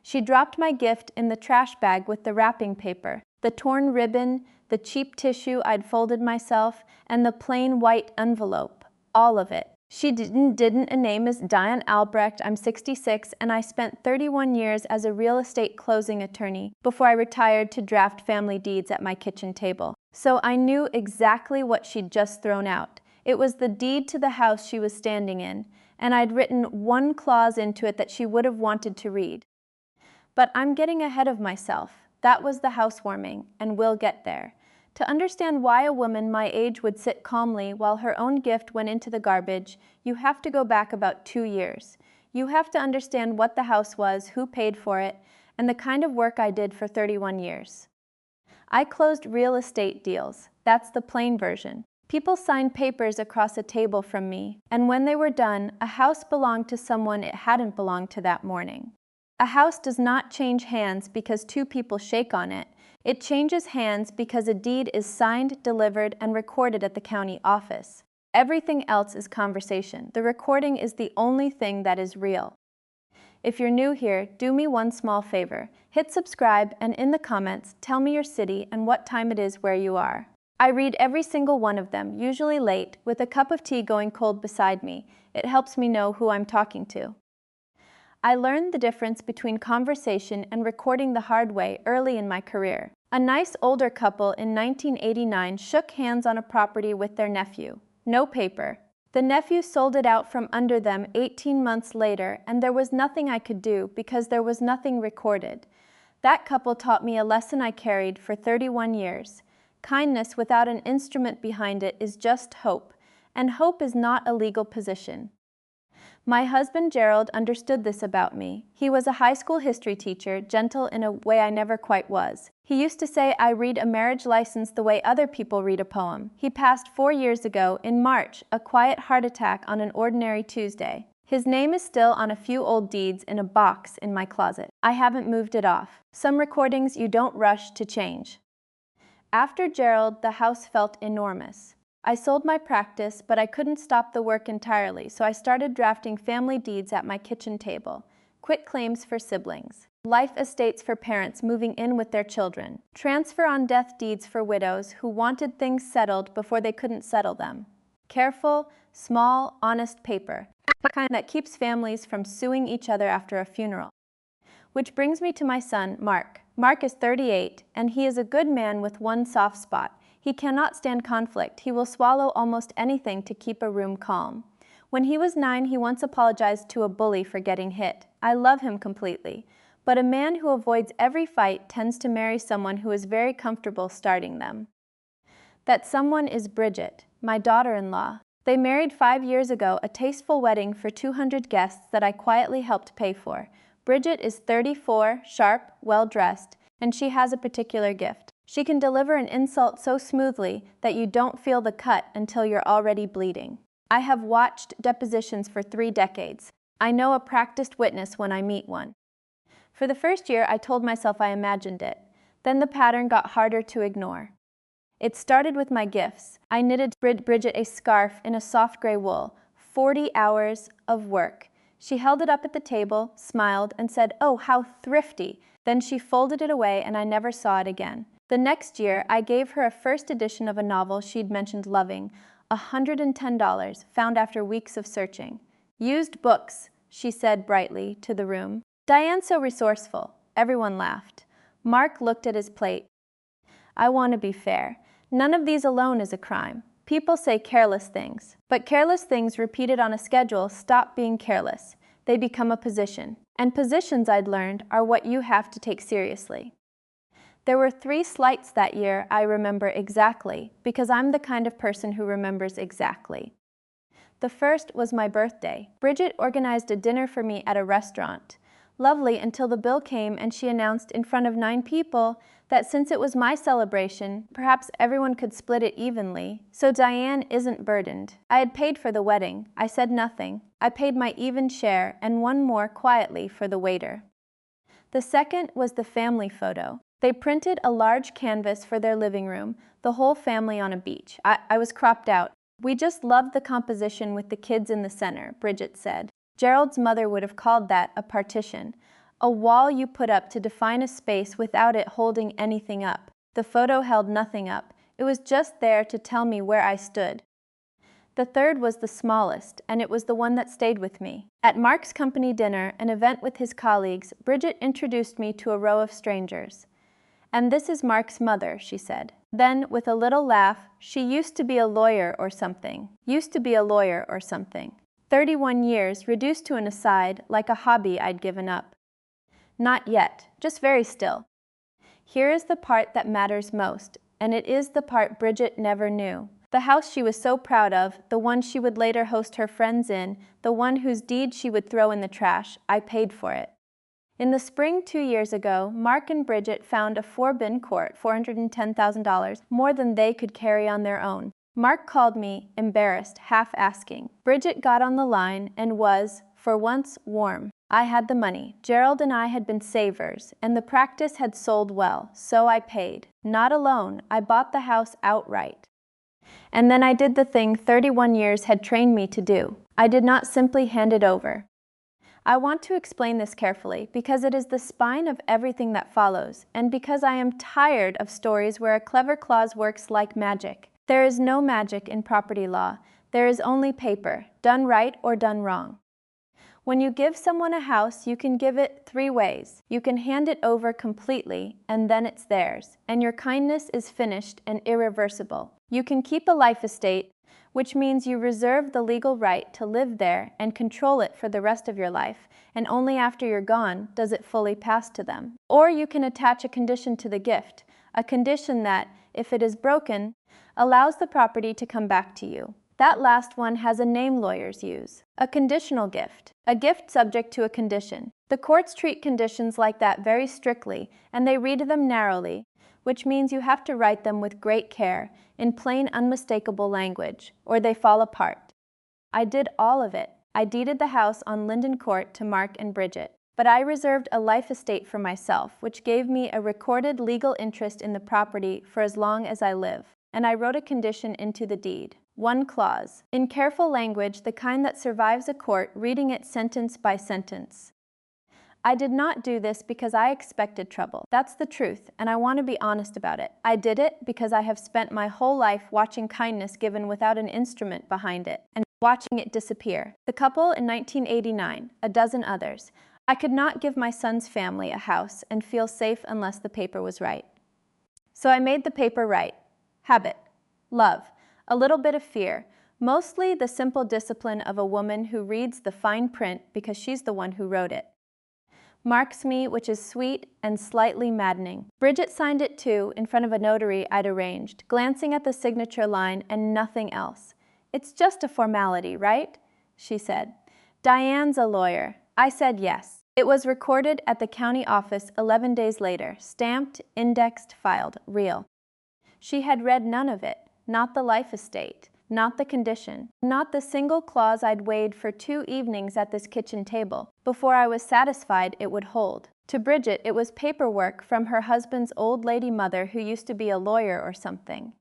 She dropped my gift in the trash bag with the wrapping paper, the torn ribbon, the cheap tissue I'd folded myself, and the plain white envelope. All of it. She didn't a name as Diane Albrecht. I'm 66, and I spent 31 years as a real estate closing attorney before I retired to draft family deeds at my kitchen table. So I knew exactly what she'd just thrown out. It was the deed to the house she was standing in, and I'd written one clause into it that she would have wanted to read. But I'm getting ahead of myself. That was the housewarming, and we'll get there. To understand why a woman my age would sit calmly while her own gift went into the garbage, you have to go back about 2 years. You have to understand what the house was, who paid for it, and the kind of work I did for 31 years. I closed real estate deals. That's the plain version. People signed papers across a table from me, and when they were done, a house belonged to someone it hadn't belonged to that morning. A house does not change hands because 2 people shake on it. It changes hands because a deed is signed, delivered, and recorded at the county office. Everything else is conversation. The recording is the only thing that is real. If you're new here, do me one small favor. Hit subscribe, and in the comments, tell me your city and what time it is where you are. I read every single one of them, usually late, with a cup of tea going cold beside me. It helps me know who I'm talking to. I learned the difference between conversation and recording the hard way early in my career. A nice older couple in 1989 shook hands on a property with their nephew. No paper. The nephew sold it out from under them 18 months later, and there was nothing I could do because there was nothing recorded. That couple taught me a lesson I carried for 31 years. Kindness without an instrument behind it is just hope, and hope is not a legal position. My husband Gerald understood this about me. He was a high school history teacher, gentle in a way I never quite was. He used to say I read a marriage license the way other people read a poem. He passed 4 years ago, in March, a quiet heart attack on an ordinary Tuesday. His name is still on a few old deeds in a box in my closet. I haven't moved it off. Some recordings you don't rush to change. After Gerald, the house felt enormous. I sold my practice, but I couldn't stop the work entirely, so I started drafting family deeds at my kitchen table. Quit claims for siblings. Life estates for parents moving in with their children. Transfer on death deeds for widows who wanted things settled before they couldn't settle them. Careful, small, honest paper. The kind that keeps families from suing each other after a funeral. Which brings me to my son, Mark. Mark is 38, and he is a good man with one soft spot. He cannot stand conflict. He will swallow almost anything to keep a room calm. When he was 9, he once apologized to a bully for getting hit. I love him completely. But a man who avoids every fight tends to marry someone who is very comfortable starting them. That someone is Bridget, my daughter-in-law. They married 5 years ago, a tasteful wedding for 200 guests that I quietly helped pay for. Bridget is 34, sharp, well-dressed, and she has a particular gift. She can deliver an insult so smoothly that you don't feel the cut until you're already bleeding. I have watched depositions for 3 decades. I know a practiced witness when I meet one. For the first year, I told myself I imagined it. Then the pattern got harder to ignore. It started with my gifts. I knitted Bridget a scarf in a soft gray wool. 40 hours of work. She held it up at the table, smiled, and said, "Oh, how thrifty." Then she folded it away, and I never saw it again. The next year, I gave her a first edition of a novel she'd mentioned loving, $110, found after weeks of searching. "Used books," she said brightly to the room. "Diane's so resourceful." Everyone laughed. Mark looked at his plate. I want to be fair. None of these alone is a crime. People say careless things, but careless things repeated on a schedule stop being careless. They become a position. And positions, I'd learned, are what you have to take seriously. There were 3 slights that year I remember exactly, because I'm the kind of person who remembers exactly. The first was my birthday. Bridget organized a dinner for me at a restaurant. Lovely until the bill came and she announced in front of 9 people that since it was my celebration, perhaps everyone could split it evenly, so Diane isn't burdened. I had paid for the wedding. I said nothing. I paid my even share and one more quietly for the waiter. The second was the family photo. They printed a large canvas for their living room, the whole family on a beach. I was cropped out. "We just loved the composition with the kids in the center," Bridget said. Gerald's mother would have called that a partition. A wall you put up to define a space without it holding anything up. The photo held nothing up. It was just there to tell me where I stood. The third was the smallest, and it was the one that stayed with me. At Mark's company dinner, an event with his colleagues, Bridget introduced me to a row of strangers. "And this is Mark's mother," she said. Then, with a little laugh, "She used to be a lawyer or something. Used to be a lawyer or something." 31 years, reduced to an aside, like a hobby I'd given up. Not yet, just very still. Here is the part that matters most, and it is the part Bridget never knew. The house she was so proud of, the one she would later host her friends in, the one whose deed she would throw in the trash, I paid for it. In the spring 2 years ago, Mark and Bridget found a 4-bin court, $410,000, more than they could carry on their own. Mark called me, embarrassed, half asking. Bridget got on the line and was, for once, warm. I had the money. Gerald and I had been savers, and the practice had sold well, so I paid. Not alone, I bought the house outright. And then I did the thing 31 years had trained me to do. I did not simply hand it over. I want to explain this carefully because it is the spine of everything that follows, and because I am tired of stories where a clever clause works like magic. There is no magic in property law. There is only paper, done right or done wrong. When you give someone a house, you can give it 3 ways. You can hand it over completely, and then it's theirs, and your kindness is finished and irreversible. You can keep a life estate, which means you reserve the legal right to live there and control it for the rest of your life, and only after you're gone does it fully pass to them. Or you can attach a condition to the gift, a condition that, if it is broken, allows the property to come back to you. That last one has a name lawyers use, a conditional gift, a gift subject to a condition. The courts treat conditions like that very strictly, and they read them narrowly, which means you have to write them with great care, in plain, unmistakable language, or they fall apart. I did all of it. I deeded the house on Linden Court to Mark and Bridget, but I reserved a life estate for myself, which gave me a recorded legal interest in the property for as long as I live, and I wrote a condition into the deed. 1 clause, in careful language, the kind that survives a court reading it sentence by sentence. I did not do this because I expected trouble. That's the truth, and I want to be honest about it. I did it because I have spent my whole life watching kindness given without an instrument behind it, and watching it disappear. The couple in 1989, a dozen others. I could not give my son's family a house and feel safe unless the paper was right. So I made the paper right. Habit. Love. A little bit of fear. Mostly the simple discipline of a woman who reads the fine print because she's the one who wrote it. Marks me, which is sweet and slightly maddening. Bridget signed it too, in front of a notary I'd arranged, glancing at the signature line and nothing else. "It's just a formality, right?" she said. "Diane's a lawyer." I said yes. It was recorded at the county office 11 days later, stamped, indexed, filed, real. She had read none of it, not the life estate, not the condition, not the single clause I'd weighed for 2 evenings at this kitchen table, before I was satisfied it would hold. To Bridget, it was paperwork from her husband's old lady mother who used to be a lawyer or something.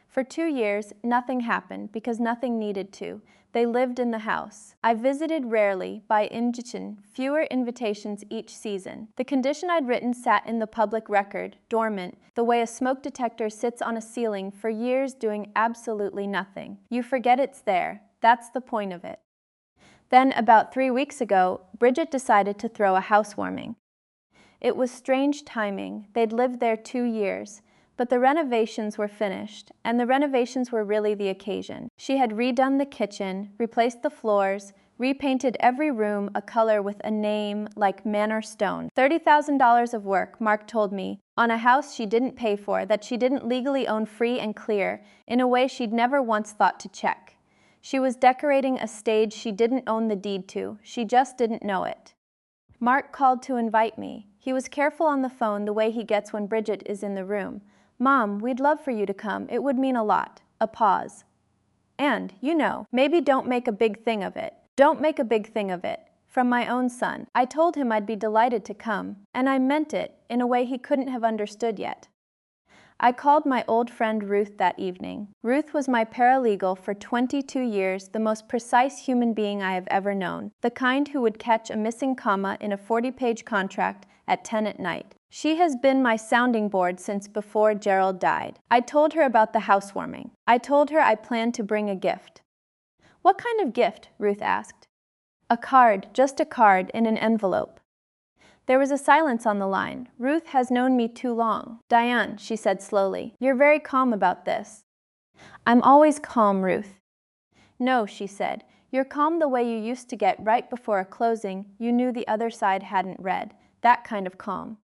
For 2 years, nothing happened because nothing needed to. They lived in the house. I visited rarely, by invitation, fewer invitations each season. The condition I'd written sat in the public record, dormant, the way a smoke detector sits on a ceiling for years doing absolutely nothing. You forget it's there. That's the point of it. Then, about 3 weeks ago, Bridget decided to throw a housewarming. It was strange timing. They'd lived there 2 years. But the renovations were finished, and the renovations were really the occasion. She had redone the kitchen, replaced the floors, repainted every room a color with a name like Manor Stone. $30,000 of work, Mark told me, on a house she didn't pay for, that she didn't legally own free and clear, in a way she'd never once thought to check. She was decorating a stage she didn't own the deed to. She just didn't know it. Mark called to invite me. He was careful on the phone the way he gets when Bridget is in the room. "Mom, we'd love for you to come. It would mean a lot." A pause. "And, you know, maybe don't make a big thing of it. Don't make a big thing of it." From my own son. I told him I'd be delighted to come, and I meant it in a way he couldn't have understood yet. I called my old friend Ruth that evening. Ruth was my paralegal for 22 years, the most precise human being I have ever known, the kind who would catch a missing comma in a 40-page contract at 10 at night. She has been my sounding board since before Gerald died. I told her about the housewarming. I told her I planned to bring a gift. "What kind of gift?" Ruth asked. "A card, just a card in an envelope." There was a silence on the line. Ruth has known me too long. "Diane," she said slowly, "you're very calm about this." "I'm always calm, Ruth." "No," she said, "you're calm the way you used to get right before a closing you knew the other side hadn't read. That kind of calm."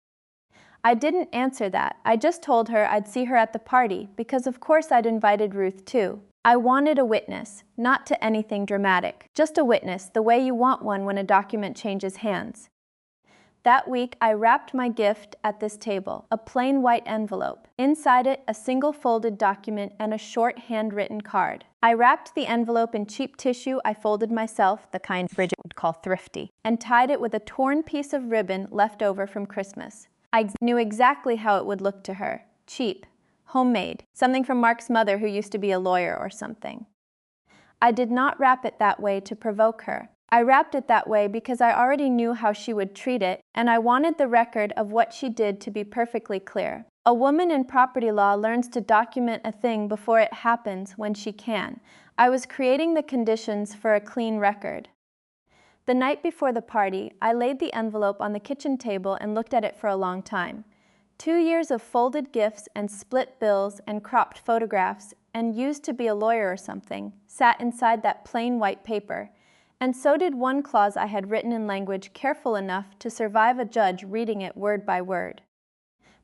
I didn't answer that. I just told her I'd see her at the party, because of course I'd invited Ruth too. I wanted a witness, not to anything dramatic. Just a witness, the way you want one when a document changes hands. That week, I wrapped my gift at this table, a plain white envelope. Inside it, a single folded document and a short handwritten card. I wrapped the envelope in cheap tissue I folded myself, the kind Bridget would call thrifty, and tied it with a torn piece of ribbon left over from Christmas. I knew exactly how it would look to her. Cheap, homemade, something from Mark's mother who used to be a lawyer or something. I did not wrap it that way to provoke her. I wrapped it that way because I already knew how she would treat it, and I wanted the record of what she did to be perfectly clear. A woman in property law learns to document a thing before it happens when she can. I was creating the conditions for a clean record. The night before the party, I laid the envelope on the kitchen table and looked at it for a long time. 2 years of folded gifts and split bills and cropped photographs, and used to be a lawyer or something, sat inside that plain white paper. And so did one clause I had written in language careful enough to survive a judge reading it word by word.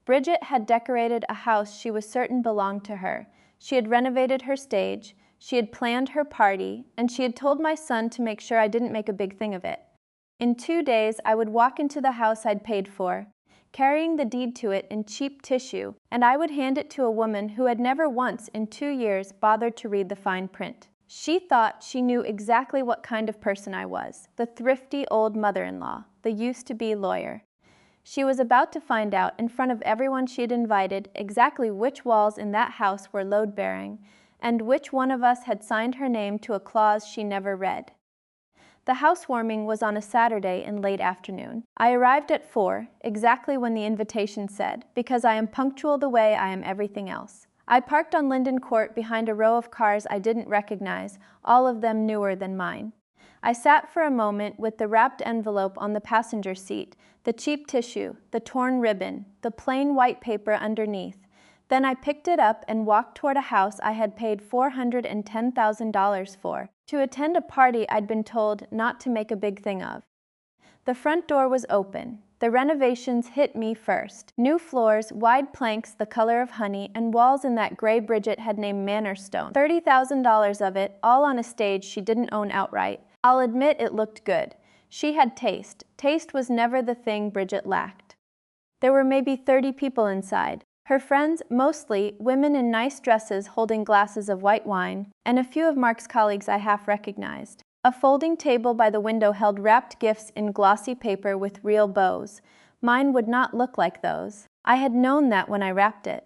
Bridget had decorated a house she was certain belonged to her. She had renovated her stage, she had planned her party, and she had told my son to make sure I didn't make a big thing of it. In 2 days, I would walk into the house I'd paid for, carrying the deed to it in cheap tissue, and I would hand it to a woman who had never once in 2 years bothered to read the fine print. She thought she knew exactly what kind of person I was, the thrifty old mother-in-law, the used-to-be lawyer. She was about to find out in front of everyone she had invited exactly which walls in that house were load-bearing, and which one of us had signed her name to a clause she never read. The housewarming was on a Saturday in late afternoon. I arrived at 4, exactly when the invitation said, because I am punctual the way I am everything else. I parked on Linden Court behind a row of cars I didn't recognize, all of them newer than mine. I sat for a moment with the wrapped envelope on the passenger seat, the cheap tissue, the torn ribbon, the plain white paper underneath. Then I picked it up and walked toward a house I had paid $410,000 for, to attend a party I'd been told not to make a big thing of. The front door was open. The renovations hit me first. New floors, wide planks the color of honey, and walls in that gray Bridget had named Manor Stone. $30,000 of it, all on a stage she didn't own outright. I'll admit it looked good. She had taste. Taste was never the thing Bridget lacked. There were maybe 30 people inside. Her friends, mostly women in nice dresses holding glasses of white wine, and a few of Mark's colleagues I half recognized. A folding table by the window held wrapped gifts in glossy paper with real bows. Mine would not look like those. I had known that when I wrapped it.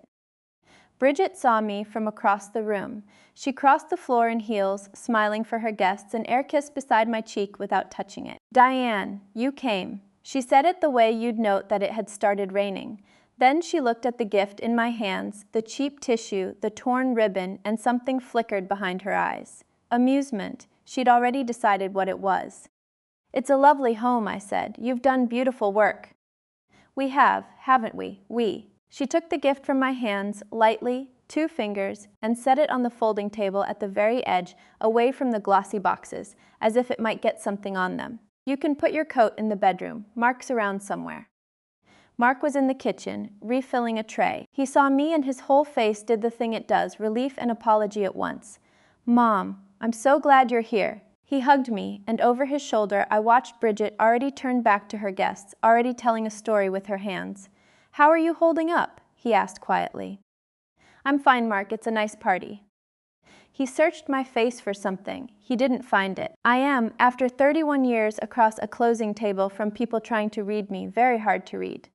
Bridget saw me from across the room. She crossed the floor in heels, smiling for her guests, and air-kissed beside my cheek without touching it. "Diane, you came." She said it the way you'd note that it had started raining. Then she looked at the gift in my hands, the cheap tissue, the torn ribbon, and something flickered behind her eyes. Amusement. She'd already decided what it was. "It's a lovely home," I said. "You've done beautiful work." "We have, haven't we? We." She took the gift from my hands, lightly, 2 fingers, and set it on the folding table at the very edge, away from the glossy boxes, as if it might get something on them. "You can put your coat in the bedroom. Mark's around somewhere." Mark was in the kitchen, refilling a tray. He saw me and his whole face did the thing it does, relief and apology at once. "Mom, I'm so glad you're here." He hugged me, and over his shoulder I watched Bridget already turn back to her guests, already telling a story with her hands. "How are you holding up?" he asked quietly. "I'm fine, Mark. It's a nice party." He searched my face for something. He didn't find it. I am, after 31 years across a closing table from people trying to read me, very hard to read.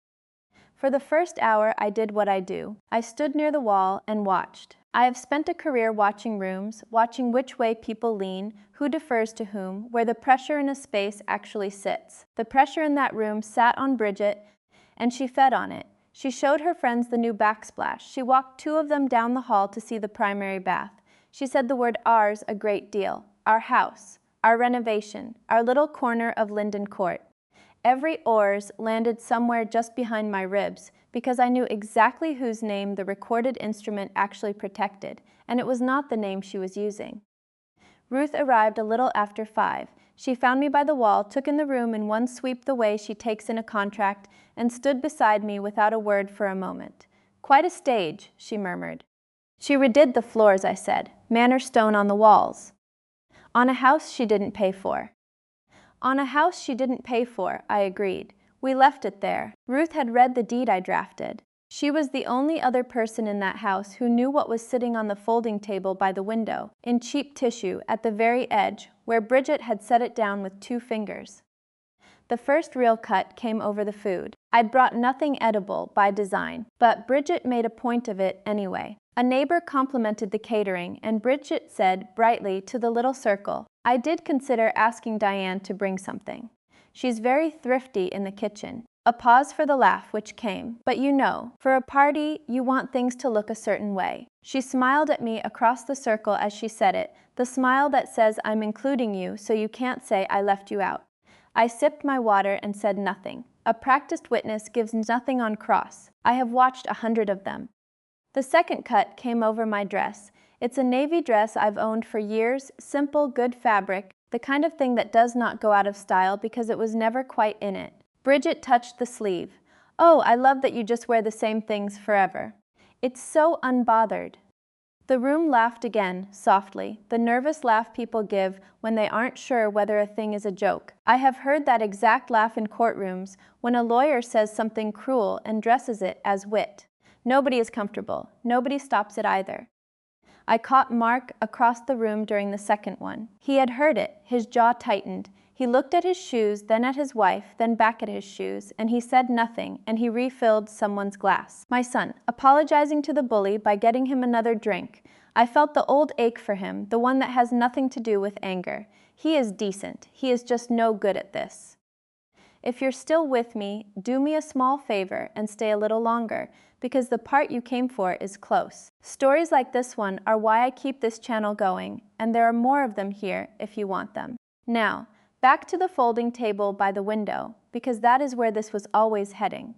For the first hour I did what I do. I stood near the wall and watched. I have spent a career watching rooms, watching which way people lean, who defers to whom, where the pressure in a space actually sits. The pressure in that room sat on Bridget, and she fed on it. She showed her friends the new backsplash. She walked 2 of them down the hall to see the primary bath. She said the word ours a great deal. Our house, our renovation, our little corner of Linden Court. Every oars landed somewhere just behind my ribs, because I knew exactly whose name the recorded instrument actually protected, and it was not the name she was using. Ruth arrived a little after 5. She found me by the wall, took in the room in one sweep the way she takes in a contract, and stood beside me without a word for a moment. "Quite a stage," she murmured. "She redid the floors," I said. "Manor stone on the walls." "On a house she didn't pay for." "On a house she didn't pay for," I agreed. "We left it there." Ruth had read the deed I drafted. She was the only other person in that house who knew what was sitting on the folding table by the window, in cheap tissue, at the very edge, where Bridget had set it down with 2 fingers. The first real cut came over the food. I'd brought nothing edible, by design, but Bridget made a point of it anyway. A neighbor complimented the catering, and Bridget said, brightly, to the little circle, "I did consider asking Diane to bring something. She's very thrifty in the kitchen." A pause for the laugh which came. "But you know, for a party, you want things to look a certain way." She smiled at me across the circle as she said it, the smile that says I'm including you so you can't say I left you out. I sipped my water and said nothing. A practiced witness gives nothing on cross. I have watched 100 of them. The second cut came over my dress. It's a navy dress I've owned for years, simple, good fabric, the kind of thing that does not go out of style because it was never quite in it. Bridget touched the sleeve. "Oh, I love that you just wear the same things forever. It's so unbothered." The room laughed again, softly, the nervous laugh people give when they aren't sure whether a thing is a joke. I have heard that exact laugh in courtrooms when a lawyer says something cruel and dresses it as wit. Nobody is comfortable. Nobody stops it either. I caught Mark across the room during the second one. He had heard it. His jaw tightened. He looked at his shoes, then at his wife, then back at his shoes, and he said nothing, and he refilled someone's glass. My son, apologizing to the bully by getting him another drink. I felt the old ache for him, the one that has nothing to do with anger. He is decent. He is just no good at this. If you're still with me, do me a small favor and stay a little longer, because the part you came for is close. Stories like this one are why I keep this channel going, and there are more of them here if you want them. Now, back to the folding table by the window, because that is where this was always heading.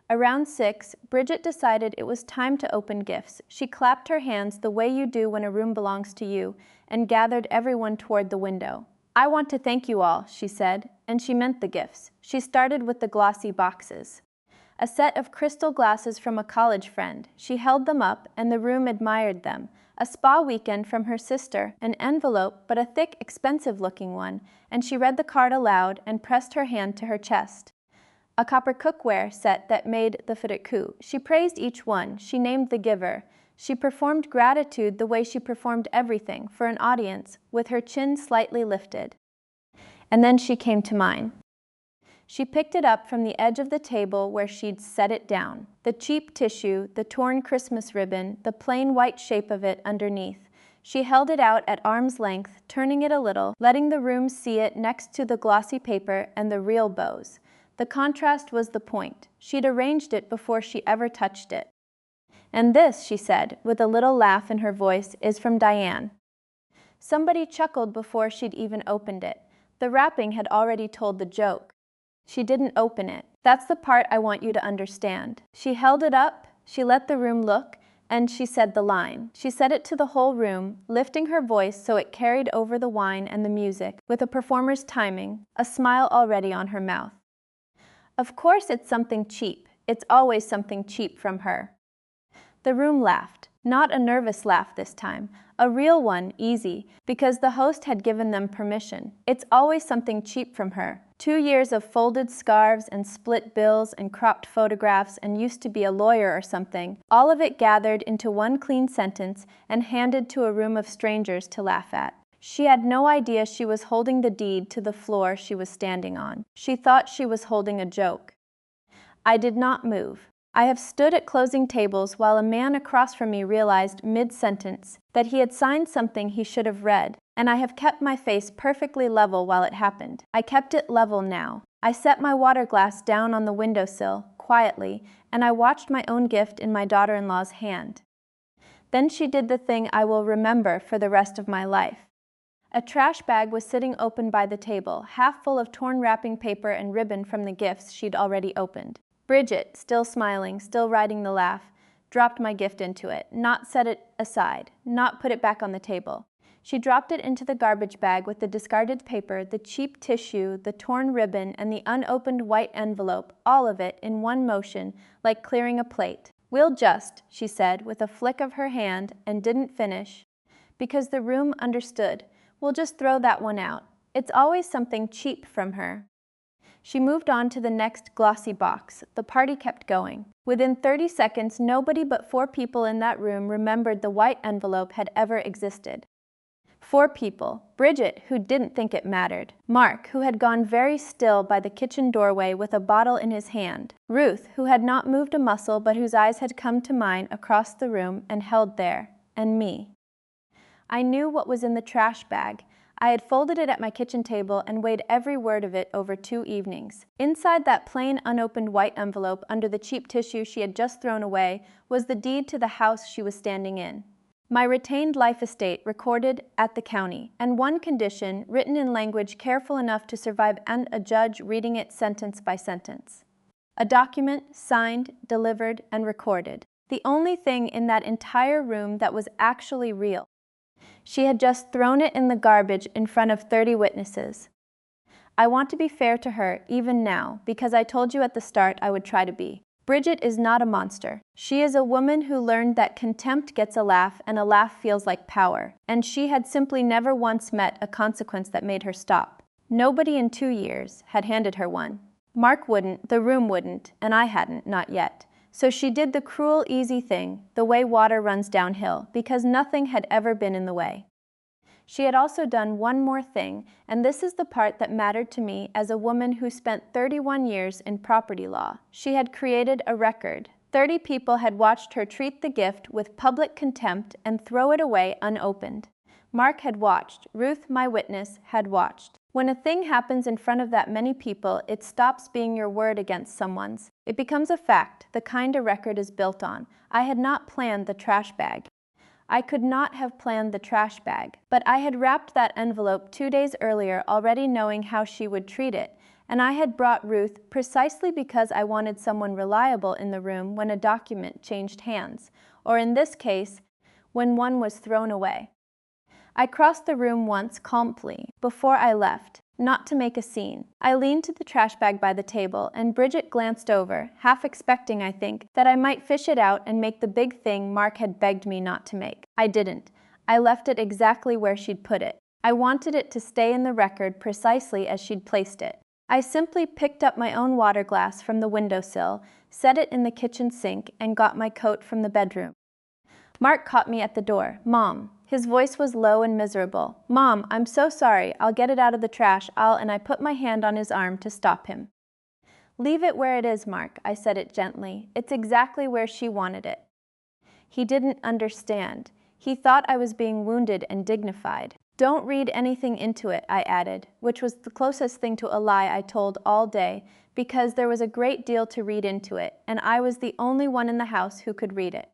Around 6, Bridget decided it was time to open gifts. She clapped her hands the way you do when a room belongs to you, and gathered everyone toward the window. "I want to thank you all," she said, and she meant the gifts. She started with the glossy boxes. A set of crystal glasses from a college friend. She held them up, and the room admired them. A spa weekend from her sister, an envelope, but a thick, expensive-looking one, and she read the card aloud and pressed her hand to her chest. A copper cookware set that made the fidget-coup. She praised each one. She named the giver. She performed gratitude the way she performed everything for an audience, with her chin slightly lifted. And then she came to mine. She picked it up from the edge of the table where she'd set it down. The cheap tissue, the torn Christmas ribbon, the plain white shape of it underneath. She held it out at arm's length, turning it a little, letting the room see it next to the glossy paper and the real bows. The contrast was the point. She'd arranged it before she ever touched it. "And this," she said, with a little laugh in her voice, "is from Diane." Somebody chuckled before she'd even opened it. The wrapping had already told the joke. She didn't open it. That's the part I want you to understand. She held it up, she let the room look, and she said the line. She said it to the whole room, lifting her voice so it carried over the wine and the music, with a performer's timing, a smile already on her mouth. Of course it's something cheap. It's always something cheap from her. The room laughed. Not a nervous laugh this time. A real one, easy, because the host had given them permission. It's always something cheap from her. 2 years of folded scarves and split bills and cropped photographs and used to be a lawyer or something, all of it gathered into one clean sentence and handed to a room of strangers to laugh at. She had no idea she was holding the deed to the floor she was standing on. She thought she was holding a joke. I did not move. I have stood at closing tables while a man across from me realized mid-sentence that he had signed something he should have read, and I have kept my face perfectly level while it happened. I kept it level now. I set my water glass down on the windowsill, quietly, and I watched my own gift in my daughter-in-law's hand. Then she did the thing I will remember for the rest of my life. A trash bag was sitting open by the table, half full of torn wrapping paper and ribbon from the gifts she'd already opened. Bridget, still smiling, still riding the laugh, dropped my gift into it, not set it aside, not put it back on the table. She dropped it into the garbage bag with the discarded paper, the cheap tissue, the torn ribbon, and the unopened white envelope, all of it in one motion, like clearing a plate. "We'll just," she said with a flick of her hand, and didn't finish, because the room understood. "We'll just throw that one out." It's always something cheap from her. She moved on to the next glossy box. The party kept going. Within 30 seconds, nobody but 4 people in that room remembered the white envelope had ever existed. 4 people. Bridget, who didn't think it mattered. Mark, who had gone very still by the kitchen doorway with a bottle in his hand. Ruth, who had not moved a muscle but whose eyes had come to mine across the room and held there. And me. I knew what was in the trash bag. I had folded it at my kitchen table and weighed every word of it over 2 evenings. Inside that plain, unopened white envelope under the cheap tissue she had just thrown away was the deed to the house she was standing in. My retained life estate recorded at the county, and one condition written in language careful enough to survive and a judge reading it sentence by sentence. A document signed, delivered, and recorded. The only thing in that entire room that was actually real. She had just thrown it in the garbage in front of 30 witnesses. I want to be fair to her, even now, because I told you at the start I would try to be. Bridget is not a monster. She is a woman who learned that contempt gets a laugh and a laugh feels like power, and she had simply never once met a consequence that made her stop. Nobody in 2 years had handed her one. Mark wouldn't, the room wouldn't, and I hadn't, not yet. So she did the cruel, easy thing, the way water runs downhill, because nothing had ever been in the way. She had also done one more thing, and this is the part that mattered to me as a woman who spent 31 years in property law. She had created a record. 30 people had watched her treat the gift with public contempt and throw it away unopened. Mark had watched. Ruth, my witness, had watched. When a thing happens in front of that many people, it stops being your word against someone's. It becomes a fact, the kind a record is built on. I had not planned the trash bag. I could not have planned the trash bag, but I had wrapped that envelope 2 days earlier already knowing how she would treat it, and I had brought Ruth precisely because I wanted someone reliable in the room when a document changed hands, or in this case, when one was thrown away. I crossed the room once calmly before I left, not to make a scene. I leaned to the trash bag by the table, and Bridget glanced over, half expecting, I think, that I might fish it out and make the big thing Mark had begged me not to make. I didn't. I left it exactly where she'd put it. I wanted it to stay in the record precisely as she'd placed it. I simply picked up my own water glass from the windowsill, set it in the kitchen sink, and got my coat from the bedroom. Mark caught me at the door. "Mom." His voice was low and miserable. "Mom, I'm so sorry. I'll get it out of the trash. And I put my hand on his arm to stop him. "Leave it where it is, Mark," I said it gently. "It's exactly where she wanted it." He didn't understand. He thought I was being wounded and dignified. "Don't read anything into it," I added, which was the closest thing to a lie I told all day, because there was a great deal to read into it, and I was the only one in the house who could read it.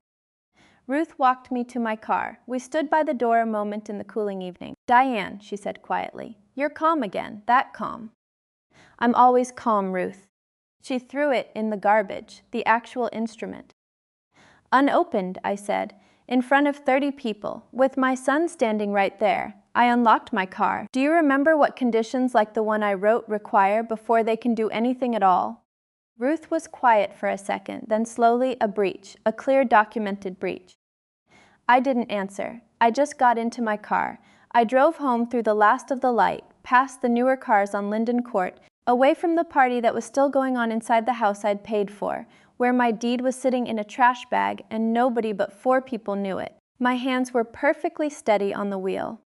Ruth walked me to my car. We stood by the door a moment in the cooling evening. "Diane," she said quietly, "you're calm again, that calm." "I'm always calm, Ruth." She threw it in the garbage, the actual instrument. "Unopened," I said, "in front of 30 people, with my son standing right there. I unlocked my car. Do you remember what conditions like the one I wrote require before they can do anything at all?" Ruth was quiet for a second, then slowly a breach, a clear documented breach. I didn't answer. I just got into my car. I drove home through the last of the light, past the newer cars on Linden Court, away from the party that was still going on inside the house I'd paid for, where my deed was sitting in a trash bag and nobody but 4 people knew it. My hands were perfectly steady on the wheel.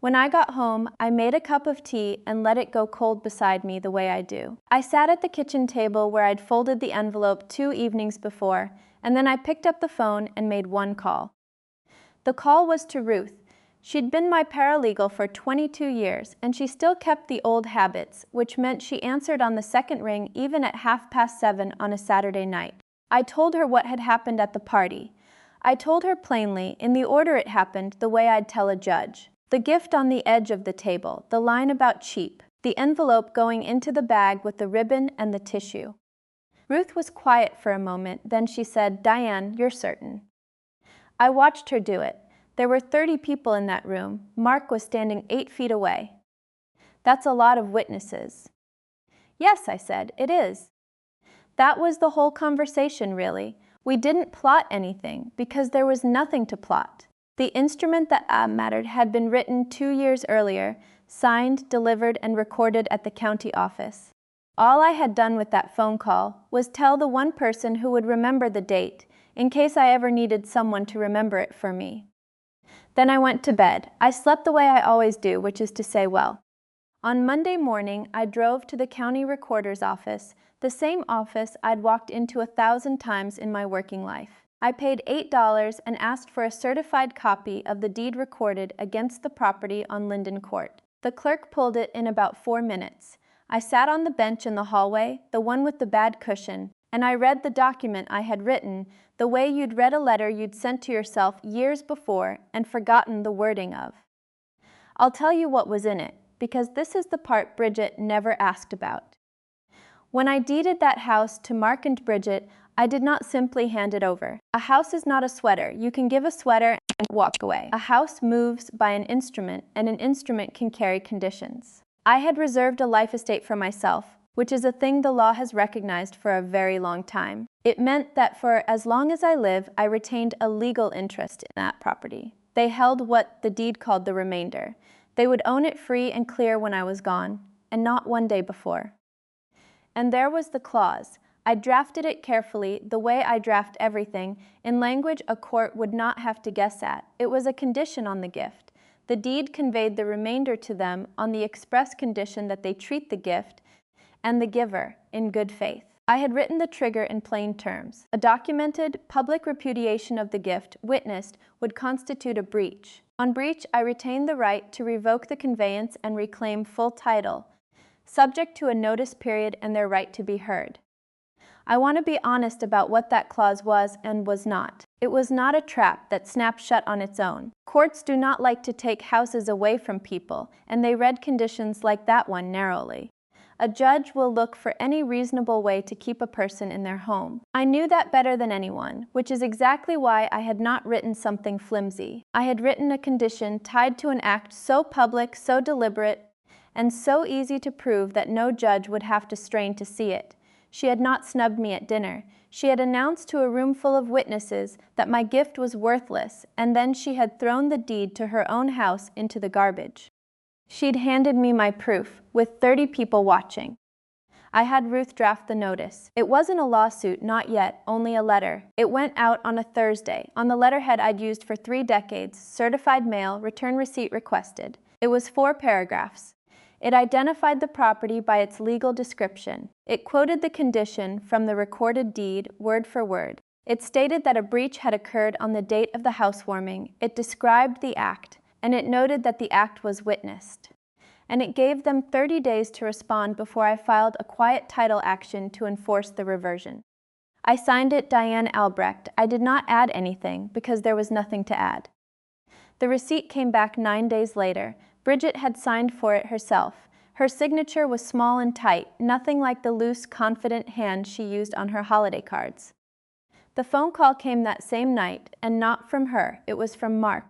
When I got home, I made a cup of tea and let it go cold beside me the way I do. I sat at the kitchen table where I'd folded the envelope 2 evenings before, and then I picked up the phone and made one call. The call was to Ruth. She'd been my paralegal for 22 years, and she still kept the old habits, which meant she answered on the second ring even at 7:30 on a Saturday night. I told her what had happened at the party. I told her plainly, in the order it happened, the way I'd tell a judge. The gift on the edge of the table, the line about cheap, the envelope going into the bag with the ribbon and the tissue. Ruth was quiet for a moment, then she said, "Diane, you're certain." I watched her do it. There were 30 people in that room. Mark was standing 8 feet away. "That's a lot of witnesses." "Yes," I said, "it is." That was the whole conversation, really. We didn't plot anything, because there was nothing to plot. The instrument that mattered had been written 2 years earlier, signed, delivered, and recorded at the county office. All I had done with that phone call was tell the one person who would remember the date, in case I ever needed someone to remember it for me. Then I went to bed. I slept the way I always do, which is to say well. On Monday morning, I drove to the county recorder's office, the same office I'd walked into 1,000 times in my working life. I paid $8 and asked for a certified copy of the deed recorded against the property on Linden Court. The clerk pulled it in about 4 minutes. I sat on the bench in the hallway, the one with the bad cushion, and I read the document I had written the way you'd read a letter you'd sent to yourself years before and forgotten the wording of. I'll tell you what was in it, because this is the part Bridget never asked about. When I deeded that house to Mark and Bridget, I did not simply hand it over. A house is not a sweater. You can give a sweater and walk away. A house moves by an instrument, and an instrument can carry conditions. I had reserved a life estate for myself, which is a thing the law has recognized for a very long time. It meant that for as long as I live, I retained a legal interest in that property. They held what the deed called the remainder. They would own it free and clear when I was gone, and not one day before. And there was the clause. I drafted it carefully, the way I draft everything, in language a court would not have to guess at. It was a condition on the gift. The deed conveyed the remainder to them on the express condition that they treat the gift and the giver in good faith. I had written the trigger in plain terms. A documented public repudiation of the gift, witnessed, would constitute a breach. On breach, I retained the right to revoke the conveyance and reclaim full title, subject to a notice period and their right to be heard. I want to be honest about what that clause was and was not. It was not a trap that snapped shut on its own. Courts do not like to take houses away from people, and they read conditions like that one narrowly. A judge will look for any reasonable way to keep a person in their home. I knew that better than anyone, which is exactly why I had not written something flimsy. I had written a condition tied to an act so public, so deliberate, and so easy to prove that no judge would have to strain to see it. She had not snubbed me at dinner. She had announced to a room full of witnesses that my gift was worthless, and then she had thrown the deed to her own house into the garbage. She'd handed me my proof, with 30 people watching. I had Ruth draft the notice. It wasn't a lawsuit, not yet, only a letter. It went out on a Thursday, on the letterhead I'd used for 3 decades, certified mail, return receipt requested. It was 4 paragraphs. It identified the property by its legal description. It quoted the condition from the recorded deed, word for word. It stated that a breach had occurred on the date of the housewarming. It described the act, and it noted that the act was witnessed. And it gave them 30 days to respond before I filed a quiet title action to enforce the reversion. I signed it Diane Albrecht. I did not add anything, because there was nothing to add. The receipt came back 9 days later. Bridget had signed for it herself. Her signature was small and tight, nothing like the loose, confident hand she used on her holiday cards. The phone call came that same night, and not from her, it was from Mark.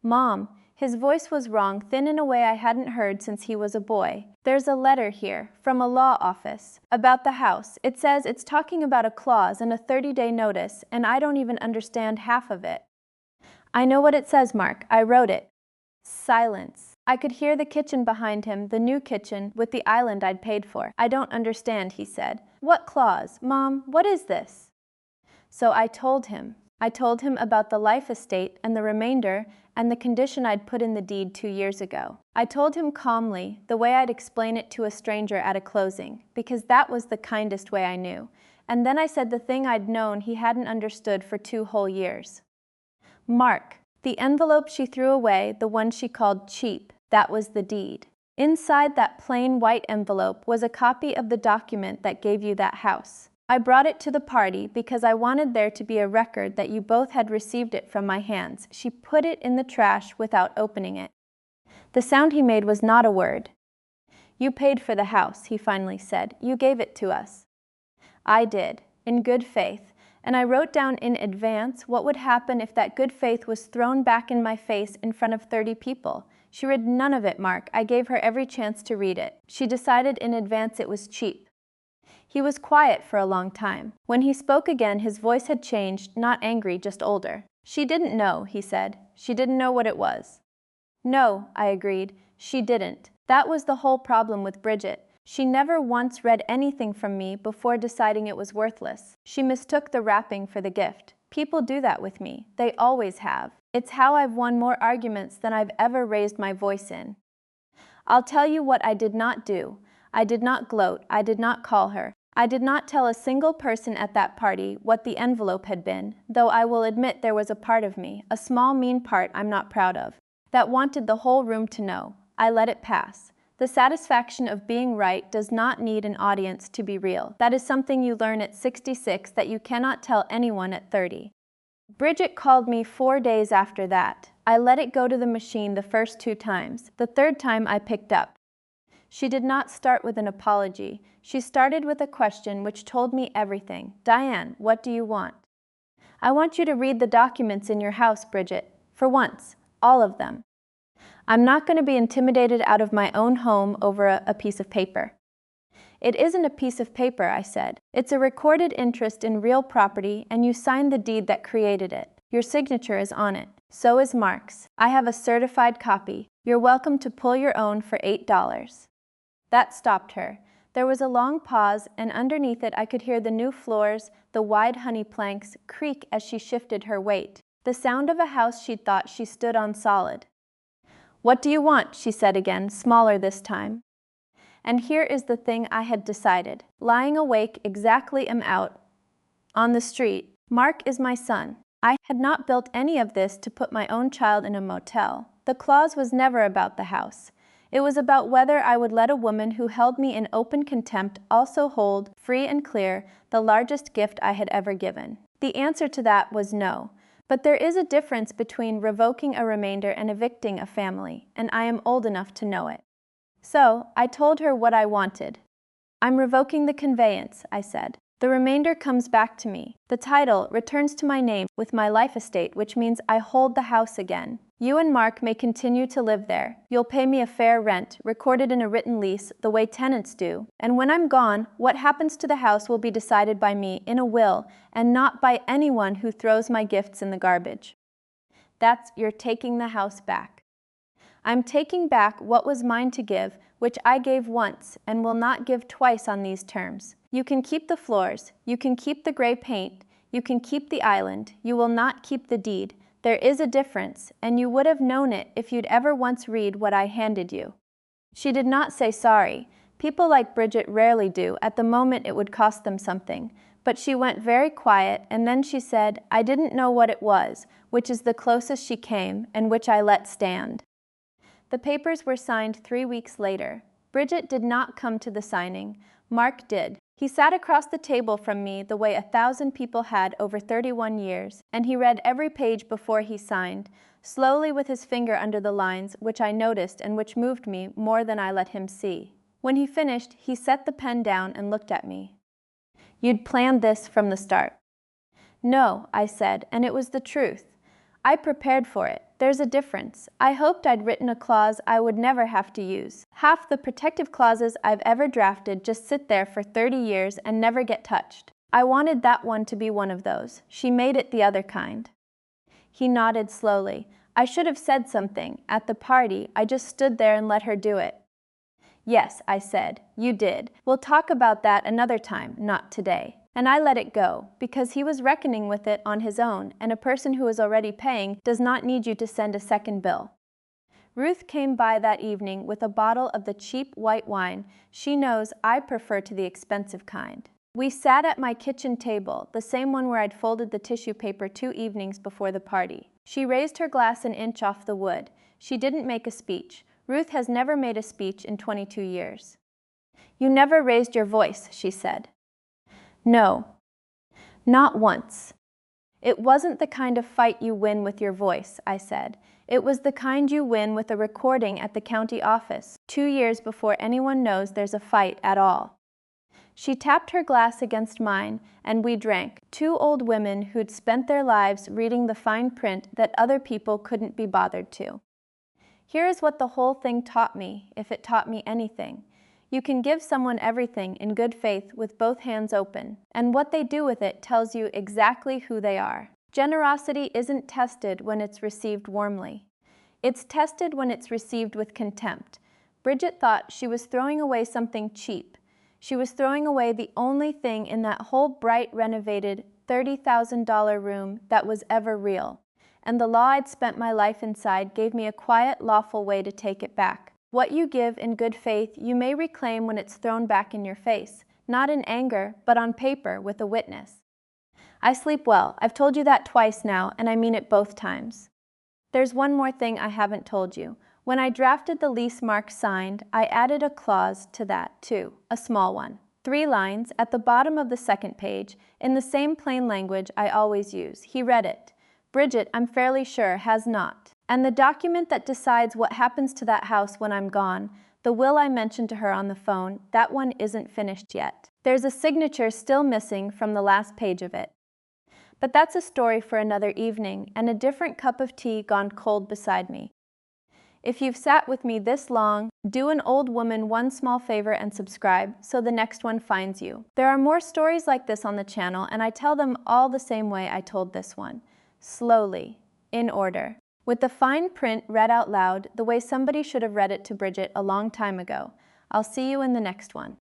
"Mom," his voice was wrong, thin in a way I hadn't heard since he was a boy. "There's a letter here, from a law office, about the house. It says it's talking about a clause and a 30-day notice, and I don't even understand half of it." "I know what it says, Mark. I wrote it." Silence. I could hear the kitchen behind him, the new kitchen, with the island I'd paid for. "I don't understand," he said. "What clause? Mom, what is this?" So I told him. I told him about the life estate and the remainder and the condition I'd put in the deed 2 years ago. I told him calmly, the way I'd explain it to a stranger at a closing, because that was the kindest way I knew. And then I said the thing I'd known he hadn't understood for 2 whole years. Mark, the envelope she threw away, the one she called cheap, that was the deed. Inside that plain white envelope was a copy of the document that gave you that house. I brought it to the party because I wanted there to be a record that you both had received it from my hands. She put it in the trash without opening it. The sound he made was not a word. You paid for the house, he finally said. You gave it to us. I did, in good faith, and I wrote down in advance what would happen if that good faith was thrown back in my face in front of 30 people. She read none of it, Mark. I gave her every chance to read it. She decided in advance it was cheap. He was quiet for a long time. When he spoke again, his voice had changed, not angry, just older. She didn't know, he said. She didn't know what it was. No, I agreed. She didn't. That was the whole problem with Bridget. She never once read anything from me before deciding it was worthless. She mistook the wrapping for the gift. People do that with me. They always have. It's how I've won more arguments than I've ever raised my voice in. I'll tell you what I did not do. I did not gloat. I did not call her. I did not tell a single person at that party what the envelope had been, though I will admit there was a part of me, a small mean part I'm not proud of, that wanted the whole room to know. I let it pass. The satisfaction of being right does not need an audience to be real. That is something you learn at 66 that you cannot tell anyone at 30. Bridget called me 4 days after that. I let it go to the machine the first 2 times. The 3rd time I picked up. She did not start with an apology. She started with a question which told me everything. Diane, what do you want? I want you to read the documents in your house, Bridget. For once. All of them. I'm not going to be intimidated out of my own home over a piece of paper. It isn't a piece of paper, I said. It's a recorded interest in real property, and you signed the deed that created it. Your signature is on it. So is Mark's. I have a certified copy. You're welcome to pull your own for $8. That stopped her. There was a long pause, and underneath it I could hear the new floors, the wide honey planks, creak as she shifted her weight. The sound of a house she'd thought she stood on solid. What do you want? She said again, smaller this time. And here is the thing I had decided. Lying awake exactly am out on the street. Mark is my son. I had not built any of this to put my own child in a motel. The clause was never about the house. It was about whether I would let a woman who held me in open contempt also hold, free and clear, the largest gift I had ever given. The answer to that was no. But there is a difference between revoking a remainder and evicting a family, and I am old enough to know it. So, I told her what I wanted. I'm revoking the conveyance, I said. The remainder comes back to me. The title returns to my name with my life estate, which means I hold the house again. You and Mark may continue to live there. You'll pay me a fair rent, recorded in a written lease, the way tenants do. And when I'm gone, what happens to the house will be decided by me in a will, and not by anyone who throws my gifts in the garbage. That's you're taking the house back. I'm taking back what was mine to give, which I gave once, and will not give twice on these terms. You can keep the floors, you can keep the gray paint, you can keep the island, you will not keep the deed. There is a difference, and you would have known it if you'd ever once read what I handed you. She did not say sorry. People like Bridget rarely do. At the moment it would cost them something. But she went very quiet, and then she said, I didn't know what it was, which is the closest she came, and which I let stand. The papers were signed 3 weeks later. Bridget did not come to the signing. Mark did. He sat across the table from me the way 1,000 people had over 31 years, and he read every page before he signed, slowly with his finger under the lines, which I noticed and which moved me more than I let him see. When he finished, he set the pen down and looked at me. You'd planned this from the start. No, I said, and it was the truth. I prepared for it. There's a difference. I hoped I'd written a clause I would never have to use. Half the protective clauses I've ever drafted just sit there for 30 years and never get touched. I wanted that one to be one of those. She made it the other kind. He nodded slowly. I should have said something. At the party, I just stood there and let her do it. Yes, I said, you did. We'll talk about that another time, not today. And I let it go, because he was reckoning with it on his own, and a person who is already paying does not need you to send a second bill. Ruth came by that evening with a bottle of the cheap white wine she knows I prefer to the expensive kind. We sat at my kitchen table, the same one where I'd folded the tissue paper 2 evenings before the party. She raised her glass an inch off the wood. She didn't make a speech. Ruth has never made a speech in 22 years. "You never raised your voice," she said. "No, not once." "It wasn't the kind of fight you win with your voice," I said. "It was the kind you win with a recording at the county office, 2 years before anyone knows there's a fight at all." She tapped her glass against mine, and we drank, 2 old women who'd spent their lives reading the fine print that other people couldn't be bothered to. Here is what the whole thing taught me, if it taught me anything. You can give someone everything in good faith with both hands open, and what they do with it tells you exactly who they are. Generosity isn't tested when it's received warmly. It's tested when it's received with contempt. Bridget thought she was throwing away something cheap. She was throwing away the only thing in that whole bright, renovated, $30,000 room that was ever real. And the law I'd spent my life inside gave me a quiet, lawful way to take it back. What you give in good faith you may reclaim when it's thrown back in your face, not in anger, but on paper with a witness. I sleep well. I've told you that twice now, and I mean it both times. There's one more thing I haven't told you. When I drafted the lease Mark signed, I added a clause to that, too, a small one. 3 lines at the bottom of the 2nd page, in the same plain language I always use. He read it. Bridget, I'm fairly sure, has not. And the document that decides what happens to that house when I'm gone, the will I mentioned to her on the phone, that one isn't finished yet. There's a signature still missing from the last page of it. But that's a story for another evening, and a different cup of tea gone cold beside me. If you've sat with me this long, do an old woman one small favor and subscribe so the next one finds you. There are more stories like this on the channel, and I tell them all the same way I told this one. Slowly, in order, with the fine print read out loud the way somebody should have read it to Bridget a long time ago. I'll see you in the next one.